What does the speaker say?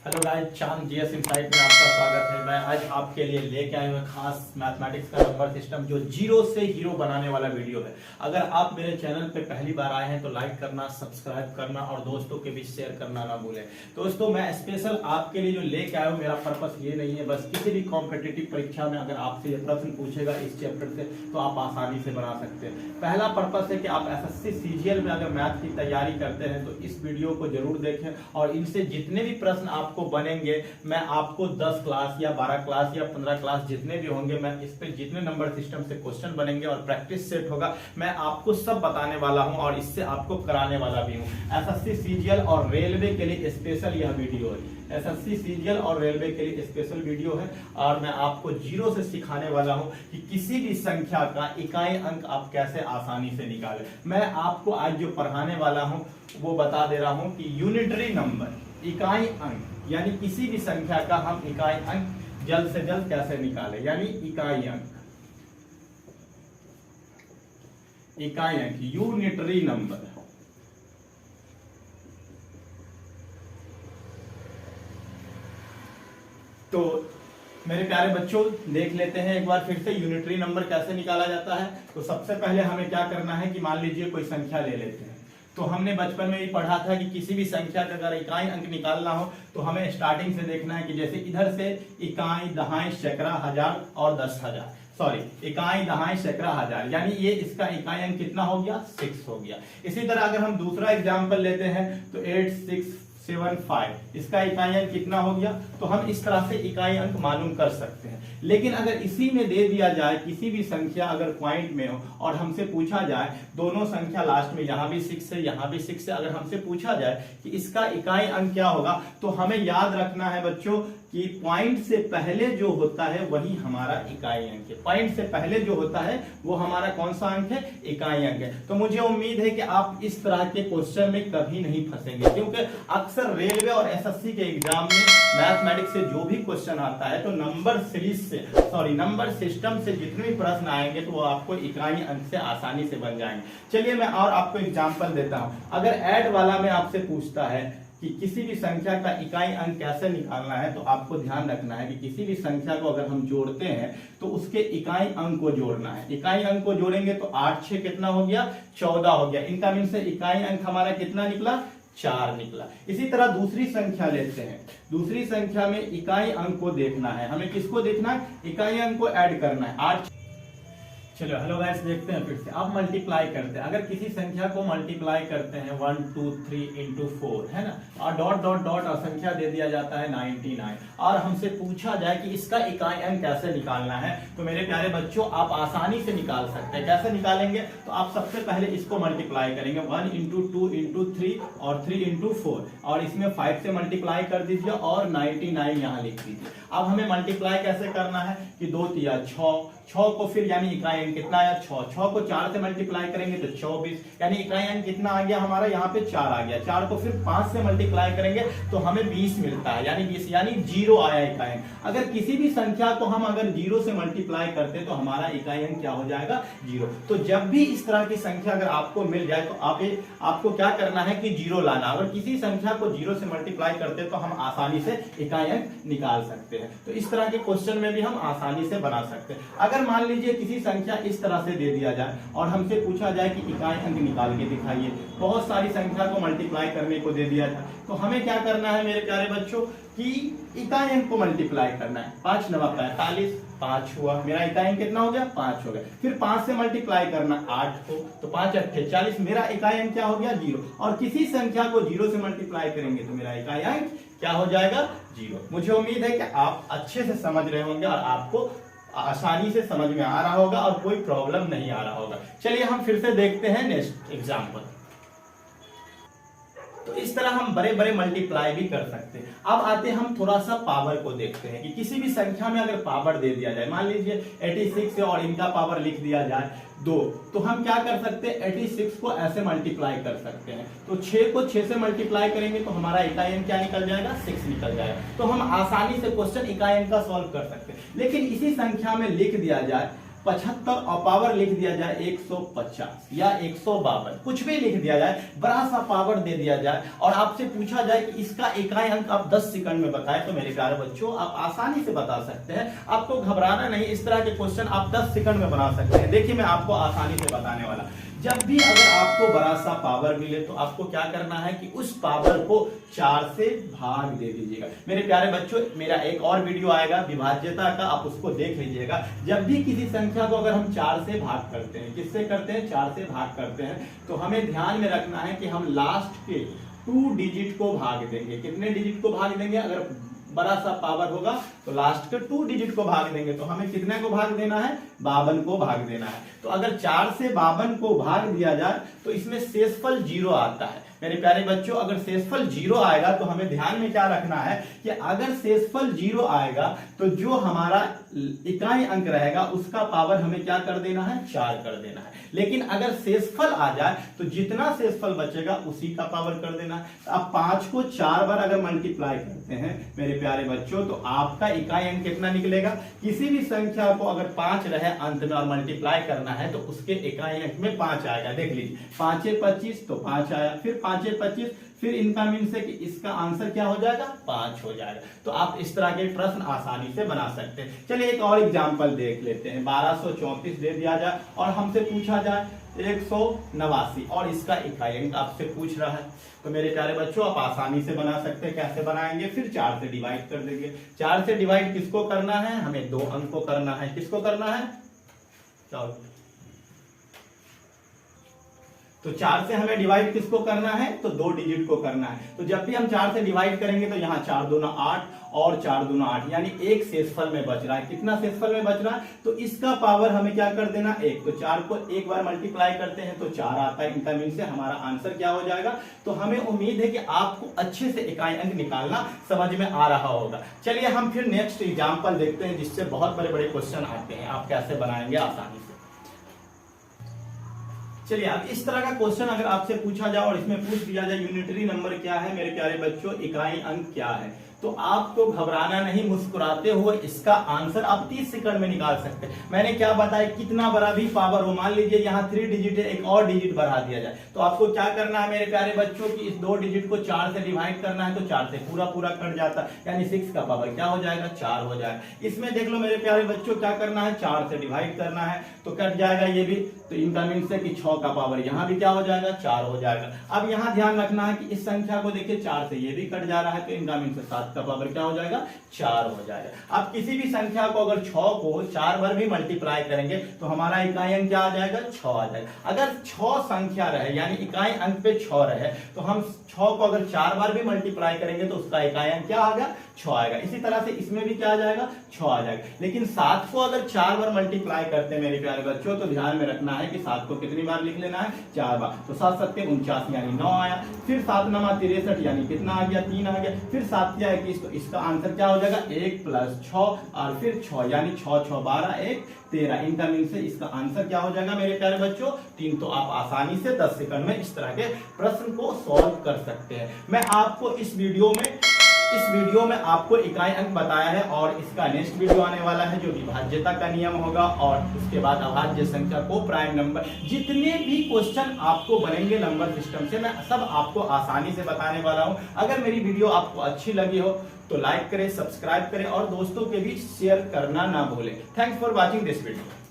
Hello guys, चांद GS insight में आपका स्वागत है। मैं आज आपके लिए लेके आया हूँ खास मैथमेटिक्स का नंबर सिस्टम जो जीरो से हीरो बनाने वाला वीडियो है। अगर आप मेरे चैनल पे पहली बार आए हैं तो लाइक करना, सब्सक्राइब करना और दोस्तों के बीच शेयर करना ना भूलें। दोस्तों, मैं स्पेशल आपके लिए जो लेके आया हूँ, मेरा पर्पस ये नहीं है बस किसी भी कॉम्पिटिटिव परीक्षा में अगर आपसे ये प्रश्न पूछेगा इस चैप्टर से तो आप आसानी से बना सकते हैं। पहला पर्पस है कि आप एसएससी सीजीएल में अगर मैथ की तैयारी करते हैं तो इस वीडियो को जरूर देखें और इनसे जितने भी प्रश्न आपको बनेंगे मैं आपको 10 क्लास या 12 क्लास या 15 क्लास जितने भी होंगे, मैं इस पे जितने नंबर सिस्टम से क्वेश्चन बनेंगे और प्रैक्टिस सेट होगा मैं आपको सब बताने वाला हूं और इससे आपको कराने वाला भी हूं। एसएससी सीजीएल और रेलवे के लिए स्पेशल यह वीडियो है। एसएससी सीजीएल और रेलवे के लिए स्पेशल वीडियो है और मैं आपको जीरो से सिखाने वाला हूं कि किसी भी संख्या का इकाई अंक आप कैसे आसानी से निकालें। मैं आपको आज जो पढ़ाने वाला हूं वो बता दे रहा हूं कि यूनिटरी नंबर, इकाई अंक, यानी किसी भी संख्या का हम इकाई अंक जल्द से जल्द कैसे निकालें, यानी इकाई अंक, यूनिटरी नंबर। तो मेरे प्यारे बच्चों, देख लेते हैं एक बार फिर से यूनिटरी नंबर कैसे निकाला जाता है। तो सबसे पहले हमें क्या करना है कि मान लीजिए कोई संख्या ले लेते हैं। तो हमने बचपन में भी पढ़ा था कि किसी भी संख्या का अगर इकाई अंक निकालना हो तो हमें स्टार्टिंग से देखना है कि जैसे इधर से इकाई, दहाई, सैकड़ा, हजार और 10,000, सॉरी इकाई, दहाई, सैकड़ा, हजार, यानी ये इसका इकाई अंक कितना हो गया, 6 हो गया। इसी तरह अगर हम दूसरा एग्जाम्पल लेते हैं तो 8675, इसका इकाई अंक कितना हो गया। तो हम इस तरह से इकाई अंक मालूम कर सकते हैं। लेकिन अगर इसी में दे दिया जाए किसी भी संख्या अगर पॉइंट में हो और हमसे पूछा जाए दोनों संख्या लास्ट में यहाँ भी 6 है यहाँ भी 6 है, अगर हमसे पूछा जाए कि इसका इकाई अंक क्या होगा तो हमें याद रखना है बच्चों कि पॉइंट से पहले जो होता है वही हमारा इकाई अंक है। पॉइंट से पहले जो होता है वो हमारा कौन सा अंक है, इकाई अंक है। तो मुझे उम्मीद है कि आप इस तरह के क्वेश्चन में कभी नहीं फंसेंगे, क्योंकि अक्सर रेलवे और एसएससी के एग्जाम में मैथमेटिक्स से जो भी क्वेश्चन आता है तो नंबर सीरीज से, सॉरी नंबर सिस्टम से जितने भी प्रश्न आएंगे तो वो आपको इकाई अंक से आसानी से बन जाएंगे। चलिए मैं और आपको एग्जाम्पल देता हूं। अगर ऐड वाला में आपसे पूछता है कि किसी भी संख्या का इकाई अंक कैसे निकालना है तो आपको ध्यान रखना है कि किसी भी संख्या को अगर हम जोड़ते हैं तो उसके इकाई अंक को जोड़ना है। इकाई अंक को जोड़ेंगे तो 8 6 कितना हो गया, 14 हो गया। इनका मीन से इकाई अंक हमारा कितना निकला, 4 निकला। इसी तरह दूसरी संख्या लेते हैं। दूसरी संख्या में इकाई अंक को देखना है, हमें किसको देखना है, इकाई अंक को ऐड करना है। 8, चलो हेलो गाइस, देखते हैं फिर से। अब मल्टीप्लाई करते हैं। अगर किसी संख्या को मल्टीप्लाई करते हैं 1 2 3 इंटू 4 है ना, और डॉट डॉट डॉट और संख्या दे दिया जाता है 99 और हमसे पूछा जाए कि इसका इकाई अंक कैसे निकालना है तो मेरे प्यारे बच्चों आप आसानी से निकाल सकते हैं। कैसे निकालेंगे तो आप सबसे पहले इसको मल्टीप्लाई करेंगे 1 इंटू 2 इंटू 3 और 3 इंटू 4 और इसमें 5 से मल्टीप्लाई कर दीजिए और 99 यहाँ लिख दीजिए। अब हमें मल्टीप्लाई कैसे करना है कि 2 तिया 6 को फिर यानी इकाई अंक कितना आया, 6 को 4 से मल्टीप्लाई करेंगे तो 24, यानी इकाई अंक कितना आ गया हमारा, यहाँ पे 4 आ गया। 4 को फिर 5 से मल्टीप्लाई करेंगे तो हमें 20 मिलता है, यानी 20 यानी 0 आया इकाई अंक। अगर किसी भी संख्या को हम अगर 0 से मल्टीप्लाई करते तो हमारा इकाई अंक क्या हो जाएगा, 0। तो जब भी इस तरह की संख्या अगर आपको मिल जाए तो आपको क्या करना है कि 0 लाना। अगर किसी संख्या को 0 से मल्टीप्लाई करते तो हम आसानी से इकाई अंक निकाल सकते हैं। तो इस तरह के क्वेश्चन में भी हम आसानी से बना सकते हैं। अगर मान लीजिए किसी संख्या इस तरह से दे दिया जाए और हमसे पूछा जाए कि इकाई अंक निकाल के दिखाइए, बहुत सारी संख्या को मल्टीप्लाई करने को दे दिया जाए तो हमें क्या करना है मेरे प्यारे बच्चों कि इकाई अंक को मल्टीप्लाई करना है। 5 9 45, 5 हुआ, मेरा इकाई अंक कितना हो गया, 5 हो गया। फिर 5 से मल्टीप्लाई करना 8 को तो 5 8 40, मेरा इकाई अंक क्या हो गया, 0। और किसी संख्या को 0 से मल्टीप्लाई करेंगे तो मेरा इकाई अंक क्या हो जाएगा, 0। मुझे उम्मीद है कि आप अच्छे से समझ रहे होंगे और आपको आसानी से समझ में आ रहा होगा और कोई प्रॉब्लम नहीं आ रहा होगा। चलिए हम फिर से देखते हैं नेक्स्ट एग्जांपल। तो इस तरह हम बड़े बड़े मल्टीप्लाई भी कर सकते हैं। अब आते हैं हम थोड़ा सा पावर को देखते हैं कि किसी भी संख्या में अगर पावर दे दिया जाए, मान लीजिए 86 है और इनका पावर लिख दिया जाए 2, तो हम क्या कर सकते हैं, 86 को ऐसे मल्टीप्लाई कर सकते हैं। तो 6 को 6 से मल्टीप्लाई करेंगे तो हमारा इकाई अंक क्या निकल जाएगा, 6 निकल जाएगा। तो हम आसानी से क्वेश्चन इकाई अंक का सॉल्व कर सकते हैं। लेकिन इसी संख्या में लिख दिया जाए 75 और पावर लिख दिया जाए 150 या 152, कुछ भी लिख दिया जाए, बड़ा सा पावर दे दिया जाए और आपसे पूछा जाए कि इसका इकाई अंक आप 10 सेकंड में बताएं, तो मेरे प्यारे बच्चों आप आसानी से बता सकते हैं। आपको घबराना नहीं, इस तरह के क्वेश्चन आप 10 सेकंड में बना सकते हैं। देखिए मैं आपको आसानी से बताने वाला, जब भी अगर आपको बड़ा सा पावर मिले तो आपको क्या करना है कि उस पावर को 4 से भाग दे दीजिएगा। मेरे प्यारे बच्चों मेरा एक और वीडियो आएगा विभाज्यता का, आप उसको देख लीजिएगा। जब भी किसी संख्या को अगर हम 4 से भाग करते हैं, किससे करते हैं, 4 से भाग करते हैं, तो हमें ध्यान में रखना है कि हम लास्ट के 2 डिजिट को भाग देंगे। कितने डिजिट को भाग देंगे, अगर बड़ा सा पावर होगा तो लास्ट के 2 डिजिट को भाग देंगे। तो हमें कितने को भाग देना है, 52 को भाग देना है। तो अगर 4 से 52 को भाग दिया जाए तो इसमें शेषफल 0 आता है। मेरे प्यारे बच्चों अगर शेषफल 0 आएगा तो हमें ध्यान में क्या रखना है कि अगर शेषफल 0 आएगा तो जो हमारा इकाई अंक रहेगा उसका पावर हमें क्या कर देना है, 4 कर देना है। लेकिन अगर शेषफल आ जाए तो जितना शेषफल बचेगा उसी का पावर कर देना है। तो आप 5 को 4 बार अगर मल्टीप्लाई करते हैं मेरे प्यारे बच्चों तो आपका इकाई अंक कितना निकलेगा। किसी भी संख्या को अगर 5 रहे अंत में और मल्टीप्लाई करना है तो उसके इकाई अंक में 5 आएगा। देख लीजिए 5 × 25 तो 5 आया, फिर 5 × 25, फिर इनका मीन्स है कि इसका आंसर क्या हो जाएगा, 5 हो जाएगा। तो आप इस तरह के प्रश्न आसानी से बना सकते हैं। चलिए एक और एग्जांपल देख लेते हैं। 1234 दे दिया जाए और हमसे पूछा जाए 189 और इसका इकाई अंक आपसे पूछ रहा है, तो मेरे प्यारे बच्चों आप आसानी से बना सकते हैं। कैसे बनाएंगे, फिर 4 से डिवाइड कर देंगे। 4 से डिवाइड किसको करना है, हमें 2 अंक को करना है। किसको करना है, चलो तो 4 से हमें डिवाइड किसको करना है, तो 2 डिजिट को करना है। तो जब भी हम 4 से डिवाइड करेंगे तो यहाँ 4 दूना 8 और 4 दूना 8, यानी एक शेषफल में बच रहा है। कितना शेषफल में बच रहा है, तो इसका पावर हमें क्या कर देना, 1। तो 4 को एक बार मल्टीप्लाई करते हैं तो 4 आता है। इनका मीन से हमारा आंसर क्या हो जाएगा। तो हमें उम्मीद है कि आपको अच्छे से इकाई अंक निकालना समझ में आ रहा होगा। चलिए हम फिर नेक्स्ट एग्जाम्पल देखते हैं जिससे बहुत बड़े बड़े क्वेश्चन आते हैं, आप कैसे बनाएंगे आसानी से। चलिए अब इस तरह का क्वेश्चन अगर आपसे पूछा जाए और इसमें पूछ दिया जाए यूनिटरी नंबर क्या है, मेरे प्यारे बच्चों इकाई अंक क्या है, तो आपको घबराना नहीं, मुस्कुराते हुए इसका आंसर आप 30 सेकंड में निकाल सकते हैं। मैंने क्या बताया, कितना बड़ा भी पावर हो, मान लीजिए यहाँ 3 डिजिट है, एक और डिजिट बढ़ा दिया जाए, तो आपको क्या करना है मेरे प्यारे बच्चों कि इस 2 डिजिट को 4 से डिवाइड करना है। तो 4 से पूरा पूरा कट जाता है, यानी 6 का पावर क्या हो जाएगा, 4 हो जाएगा। इसमें देख लो मेरे प्यारे बच्चों क्या करना है, 4 से डिवाइड करना है तो कट जाएगा ये भी। तो इनका मीन्स है कि 6 का पावर यहाँ भी क्या हो जाएगा, 4 हो जाएगा। अब यहाँ ध्यान रखना है कि इस संख्या को देखिए 4 से ये भी कट जा रहा है, तो इनका मीन्स है 7 का पावर क्या हो जाएगा, 4 हो जाएगा। अब किसी भी संख्या को अगर 6 को 4 बार भी मल्टीप्लाई करेंगे तो हमारा इकाई अंक क्या आ जाएगा, 6 आ जाएगा। अगर 6 संख्या रहे यानी इकाई अंक पे 6 रहे तो हम 6 को अगर 4 बार भी मल्टीप्लाई करेंगे तो उसका इकाई अंक क्या आ गया, 6 आएगा। इसी तरह से इसमें भी क्या आ जाएगा, 6 आ जाएगा। लेकिन 7 को अगर 4 बार मल्टीप्लाई करते हैं मेरे प्यारे बच्चों तो ध्यान में रखना है कि 7 को कितनी बार लिख लेना है, 4 बार। तो 7 7 49 यानी 9 आया, फिर 7 9 63 यानी कितना आ गया, 3 आ गया, फिर 7 21 तो इसका आंसर क्या हो जाएगा, 1 + 6 और फिर 6 यानी 6 6 12 1 13। इनका मीन से इसका आंसर क्या हो जाएगा मेरे प्यारे बच्चों, 3। तो आप आसानी से 10 सेकंड में इस तरह के प्रश्न को सॉल्व कर सकते हैं। मैं आपको इस वीडियो में आपको इकाई अंक बताया है और इसका नेक्स्ट वीडियो आने वाला है जो विभाज्यता का नियम होगा और उसके बाद अभाज्य संख्या को प्राइम नंबर, जितने भी क्वेश्चन आपको बनेंगे नंबर सिस्टम से मैं सब आपको आसानी से बताने वाला हूं। अगर मेरी वीडियो आपको अच्छी लगी हो तो लाइक करें, सब्सक्राइब करें और दोस्तों के बीच शेयर करना ना भूलें। Thanks for watching this video.